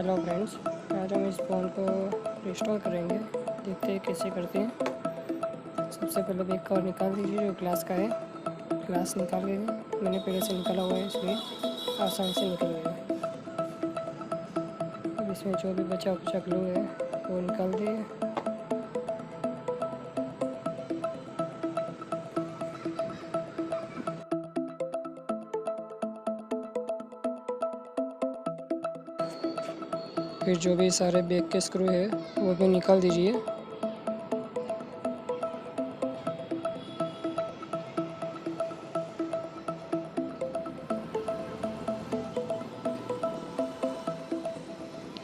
Hello friends, आज हम इस फ़ोन को इंस्टॉल करेंगे। देखते हैं कैसे करते हैं। सबसे पहले बैक कवर निकाल दीजिए जो ग्लास का है। ग्लास निकाल लीजिए, मैंने पहले से निकाला हुआ है इसलिए आसानी से निकल गया। अब इसमें जो भी बचा कुचा ग्लू है वो निकाल दिए। फिर जो भी सारे बैक के स्क्रू है वो भी निकाल दीजिए।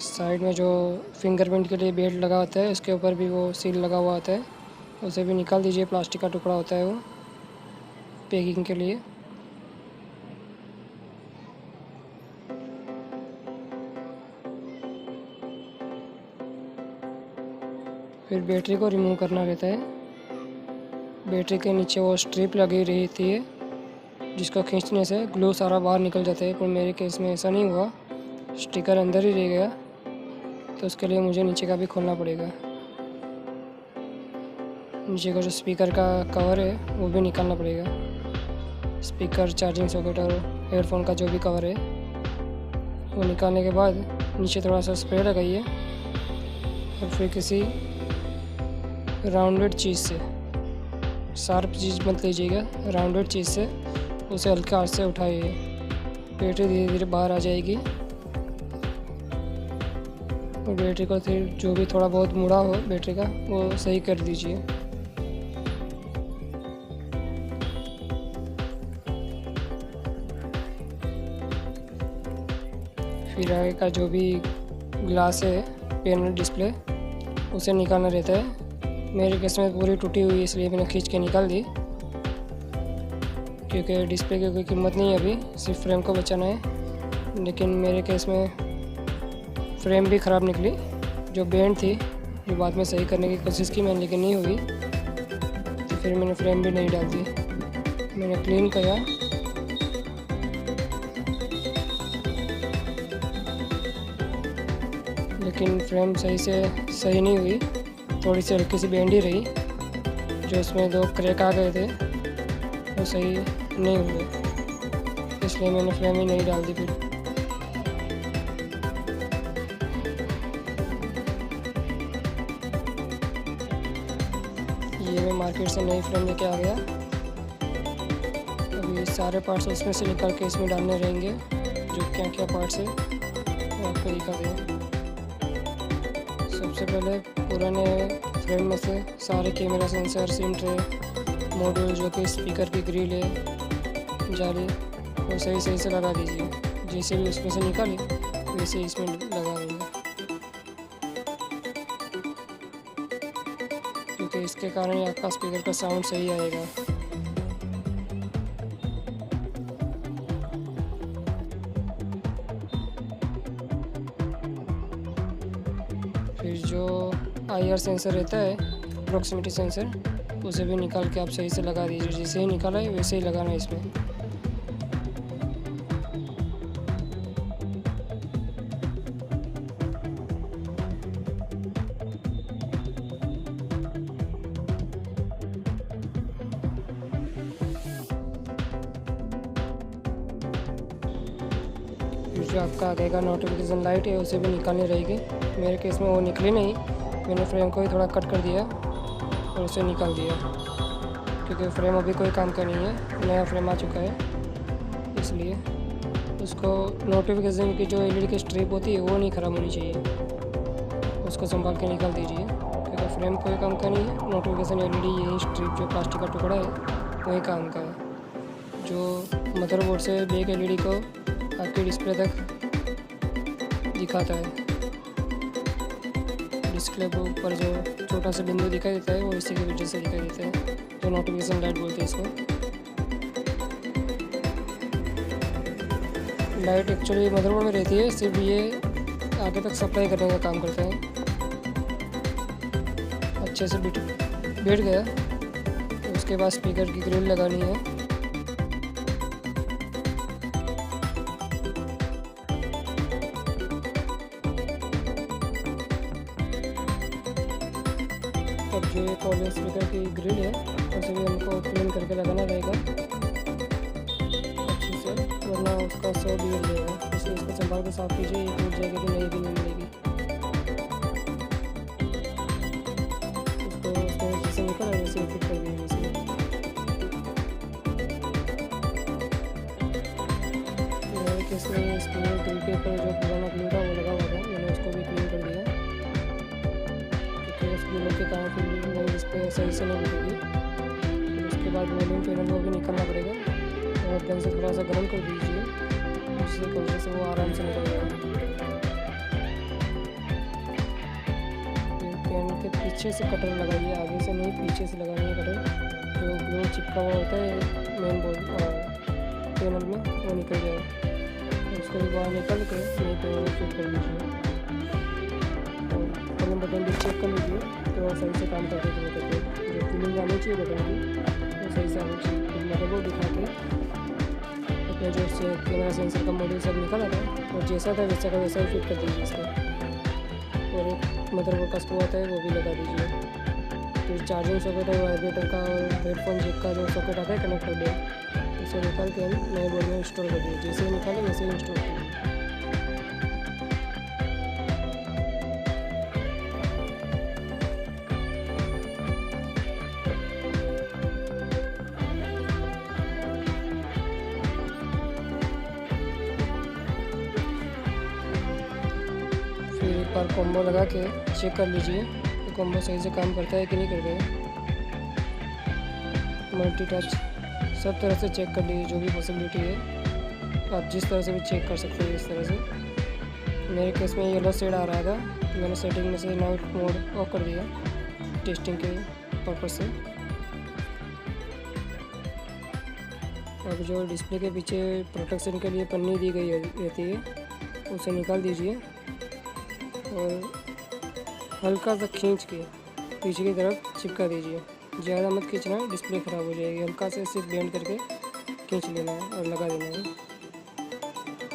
साइड में जो फिंगरप्रिंट के लिए बेल्ट लगा होता है उसके ऊपर भी वो सील लगा हुआ होता है, उसे भी निकाल दीजिए। प्लास्टिक का टुकड़ा होता है वो पैकिंग के लिए। फिर बैटरी को रिमूव करना रहता है। बैटरी के नीचे वो स्ट्रिप लगी रहती है जिसको खींचने से ग्लू सारा बाहर निकल जाता है, पर मेरे केस में ऐसा नहीं हुआ, स्टिकर अंदर ही रह गया। तो उसके लिए मुझे नीचे का भी खोलना पड़ेगा। नीचे का जो स्पीकर का कवर है वो भी निकालना पड़ेगा। स्पीकर, चार्जिंग सॉकेट और हेडफोन का जो भी कवर है वो निकालने के बाद नीचे थोड़ा सा स्प्रे लगाइए और फिर किसी राउंडेड चीज़ से, शार्प चीज़ मत लीजिएगा, राउंडेड चीज़ से उसे हल्के हाथ से उठाइए। बैटरी धीरे धीरे बाहर आ जाएगी और बैटरी को फिर जो भी थोड़ा बहुत मुड़ा हो बैटरी का वो सही कर दीजिए। फिर आगे का जो भी ग्लास है, पैनल डिस्प्ले, उसे निकालना रहता है। मेरे केस में पूरी टूटी हुई इसलिए मैंने खींच के निकाल दी, क्योंकि डिस्प्ले की कोई कीमत नहीं है अभी, सिर्फ फ्रेम को बचाना है। लेकिन मेरे केस में फ्रेम भी ख़राब निकली, जो बैंड थी, जो बाद में सही करने की कोशिश की मैंने लेकिन नहीं हुई, तो फिर मैंने फ्रेम भी नहीं डाल दी। मैंने क्लीन किया, लेकिन फ्रेम सही नहीं हुई, थोड़ी सी हल्की सी बैंड ही रही। जो उसमें 2 क्रैक आ गए थे वो सही नहीं हुए, इसलिए मैंने फ्रेम ही नहीं डाल दी। फिर ये मैं मार्केट से नई फ्रेम लेके आ गया। अभी सारे पार्ट्स उसमें से निकाल के इसमें डालने रहेंगे। जो क्या क्या पार्ट्स है वो आपको दिखा दें। सबसे पहले पुराने फ्रेम में से सारे camera sensor, SIM tray, module, जो कि स्पीकर की ग्रिल है, जाली, वो सही से लगा दीजिए। जैसे भी उसमें से निकाले वैसे इसमें लगा देंगे, क्योंकि इसके कारण ही आपका स्पीकर का साउंड सही आएगा। फिर जो IR सेंसर रहता है, प्रॉक्सिमिटी सेंसर, उसे भी निकाल के आप सही से लगा दीजिए। जैसे ही निकाला है वैसे ही लगाना है इसमें। फिर जो आपका आगे का नोटिफिकेशन लाइट है उसे भी निकालनी रहेगी। मेरे केस में वो निकली नहीं, मैंने फ्रेम को ही थोड़ा कट कर दिया और उसे निकाल दिया, क्योंकि फ्रेम अभी कोई काम का नहीं है, नया फ्रेम आ चुका है, इसलिए उसको नोटिफिकेशन की जो LED की स्ट्रिप होती है वो नहीं ख़राब होनी चाहिए, उसको संभाल के निकाल दीजिए, क्योंकि फ्रेम कोई काम का नहीं है। नोटिफिकेशन LED, यही स्ट्रिप जो प्लास्टिक का टुकड़ा है वही काम का है, जो मदरबोर्ड से बैक LED को आपके डिस्प्ले तक दिखाता है। डिस्प्ले के ऊपर जो छोटा सा बिंदु दिखाई देता है वो इसी की वजह से दिखाई देता है, जो नोटिफिकेशन लाइट बोलते हैं इसको। लाइट एक्चुअली मदरबोर्ड में रहती है, सिर्फ ये आगे तक सप्लाई करने का काम करता है। अच्छे से बैठ गया, उसके बाद स्पीकर की ग्रिल लगानी है। अब जो एक ऑडियो स्पीकर की ग्रिल है उसे भी हमको क्लीन करके लगाना रहेगा अच्छे से, वरना उसका सो बिगड़ जाएगा। इसलिए इसको संभाल के साफ कीजिए, ये टूट जाएगी तो नई भी नहीं मिलेगी। उसको जैसे निकल है वैसे फिट कर दीजिए इसमें। इसमें इसमें ग्रिल के ऊपर जो पुराना ग्लू था वो लगा हुआ था, मैंने उसको भी क्लीन कर दिया क्योंकि उस ग्लू के कारण फिर नई डिस्प्ले सही से नहीं दिखेगी। फिर उसके बाद वॉल्यूम पैनल को भी निकालना पड़ेगा और गन से थोड़ा सा गर्म कर दीजिए, जिससे कोशिश से वो आराम से निकल जाएगा। पेन के पीछे से कटर लगाइए, आगे से नहीं पीछे से लगाइए कटर। जो ग्लू चिपका हुआ होता है मेन बोर्ड पैनल में वो निकल जाए, उसको भी बाहर निकल के यहीं पे फिट कर लीजिए और कॉलम बटन भी चेक कर लीजिए तो सही से काम करते हुए करते जो फीलिंग आनी चाहिए बटन की वो सही से आनी चाहिए। फिर मदरबोर्ड दिखा के अपने जो कैमरा सेंसर का मॉड्यूल सब निकाला था और जैसा था वैसा का वैसा ही फिट कर दीजिए इसमें, और एक मदरबोर्ड का स्क्रू आता है वो भी लगा दीजिए। फिर चार्जिंग सॉकेट है, वाइब्रेटर का और हेडफोन जैक का जो सॉकेट आता है कनेक्ट कर दिया, उसे निकाल के हम नए बोर्ड में इंस्टॉल कर दिए। जैसे निकाले वैसे ही इंस्टॉल कर दिए। फिर एक बार कॉम्बो लगा के चेक कर लीजिए कि कॉम्बो सही से काम करता है कि नहीं करता है। मल्टी टच सब तरह से चेक कर लीजिए, जो भी पॉसिबिलिटी है आप जिस तरह से भी चेक कर सकते हैं इस तरह से। मेरे केस में येलो शेड आ रहा था तो मैंने सेटिंग में से नाइट मोड ऑफ कर दिया टेस्टिंग के पर्पज़ से। अब जो डिस्प्ले के पीछे प्रोटेक्शन के लिए पन्नी दी गई रहती है उसे निकाल दीजिए और हल्का सा खींच के पीछे की तरफ चिपका दीजिए। ज़्यादा मत खींचना, डिस्प्ले ख़राब हो जाएगी। हल्का से सिर्फ बेंड करके खींच लेना है और लगा देना है,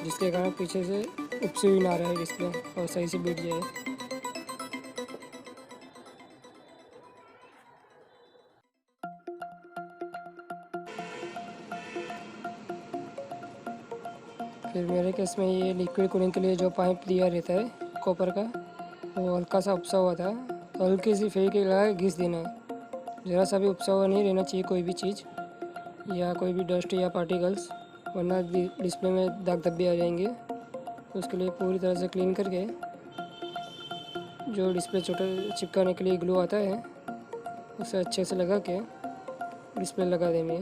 जिसके कारण पीछे से उपसे भी ना रहे डिस्प्ले और सही से बैठ जाए। फिर मेरे केस में ये लिक्विड कूलिंग के लिए जो पाइप दिया रहता है कॉपर का, वो हल्का सा उपसा हुआ था, तो हल्की सी फेविक्विक लगा के घिस देना है। ज़रा सा भी उपसा हुआ नहीं रहना चाहिए कोई भी चीज़ या कोई भी डस्ट या पार्टिकल्स, वरना डिस्प्ले में दाग धब्बे आ जाएंगे। तो उसके लिए पूरी तरह से क्लीन करके जो डिस्प्ले चिपकाने के लिए ग्लू आता है उसे अच्छे से लगा के डिस्प्ले लगा देंगे।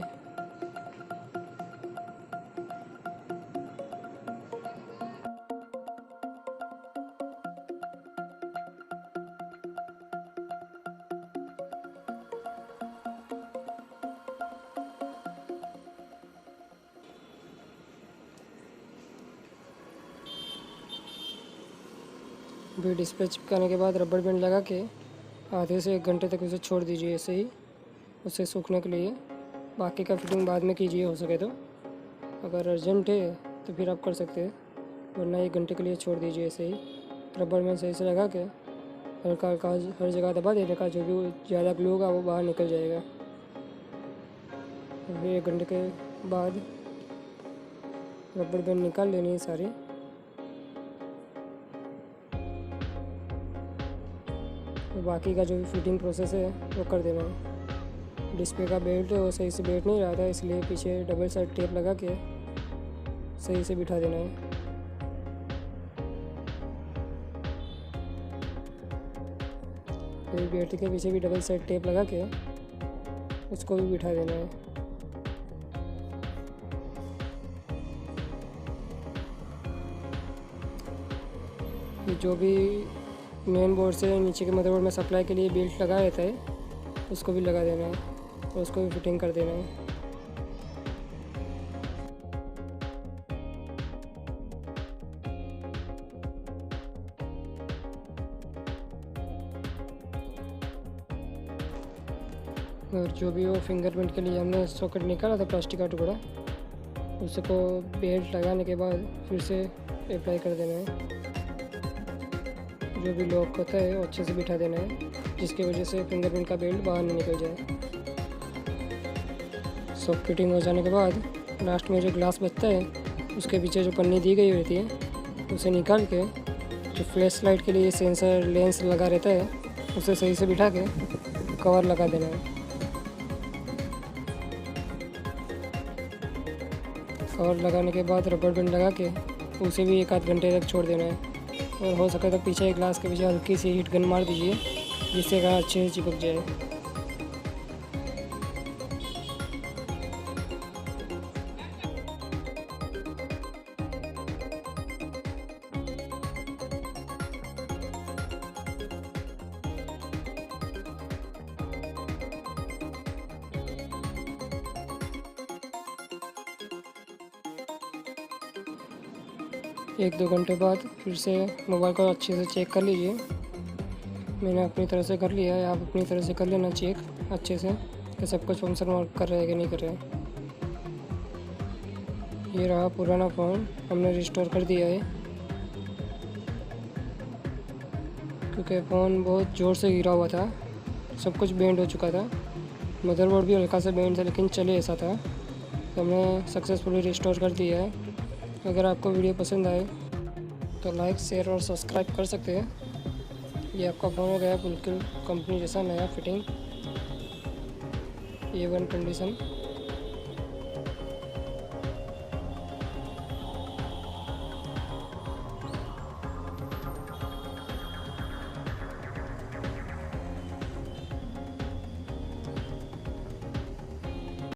भी डिस्प्ले चिपकाने के बाद रबर बैंड लगा के आधे से 1 घंटे तक उसे छोड़ दीजिए ऐसे ही उसे सूखने के लिए। बाकी का फिटिंग बाद में कीजिए हो सके तो, अगर अर्जेंट है तो फिर आप कर सकते हैं, वरना 1 घंटे के लिए छोड़ दीजिए ऐसे ही। रबर बैंड सही से लगा के हल्का हल्का हर जगह दबा देने का, जो भी ज़्यादा ग्लू होगा वो बाहर निकल जाएगा। फिर 1 घंटे के बाद रबर बैंड निकाल लेनी है सारी। तो बाकी का जो भी फिटिंग प्रोसेस है वो कर देना है। डिस्प्ले का बेल्ट है वो सही से बैठ नहीं रहा था, इसलिए पीछे डबल साइड टेप लगा के सही से बिठा देना है। फिर बेल्ट के पीछे भी डबल साइड टेप लगा के उसको भी बिठा देना है। जो भी मेन बोर्ड से नीचे के मदरबोर्ड में सप्लाई के लिए बेल्ट लगा रहता है उसको भी लगा देना है और उसको भी फिटिंग कर देना है। और जो भी वो फिंगरप्रिंट के लिए हमने सॉकेट निकाला था प्लास्टिक का टुकड़ा, उसको बेल्ट लगाने के बाद फिर से अप्लाई कर देना है। जो भी लॉक होता है वो अच्छे से बिठा देना है। जिसकी वजह से फिंगरप्रिंट का बेल्ट बाहर नहीं निकल जाए। सब फिटिंग हो जाने के बाद लास्ट में जो ग्लास बचता है उसके पीछे जो पन्नी दी गई होती है उसे निकाल के जो फ्लैश लाइट के लिए सेंसर लेंस लगा रहता है उसे सही से बिठा के कवर लगा देना है। कवर लगाने के बाद रबर बैंड लगा के उसे भी 1 आध घंटे तक छोड़ देना है, और हो सके तो पीछे ग्लास के पीछे हल्की सी हीट गन मार दीजिए जिससे कहाँ अच्छे से चिपक जाए। एक 2 घंटे बाद फिर से मोबाइल को अच्छे से चेक कर लीजिए। मैंने अपनी तरह से कर लिया है, आप अपनी तरह से कर लेना चेक अच्छे से कि सब कुछ फंक्शन वर्क कर रहा है कि नहीं कर रहा है। ये रहा पुराना फ़ोन, हमने रिस्टोर कर दिया है क्योंकि फ़ोन बहुत ज़ोर से गिरा हुआ था, सब कुछ बेंड हो चुका था, मदरबोर्ड भी हल्का सा बेंड था लेकिन चले ऐसा था, तो हमने सक्सेसफुली रिस्टोर कर दिया है। अगर आपको वीडियो पसंद आए तो लाइक शेयर और सब्सक्राइब कर सकते हैं। ये आपका फ़ोन हो गया बिल्कुल कंपनी जैसा नया फिटिंग A1 कंडीशन।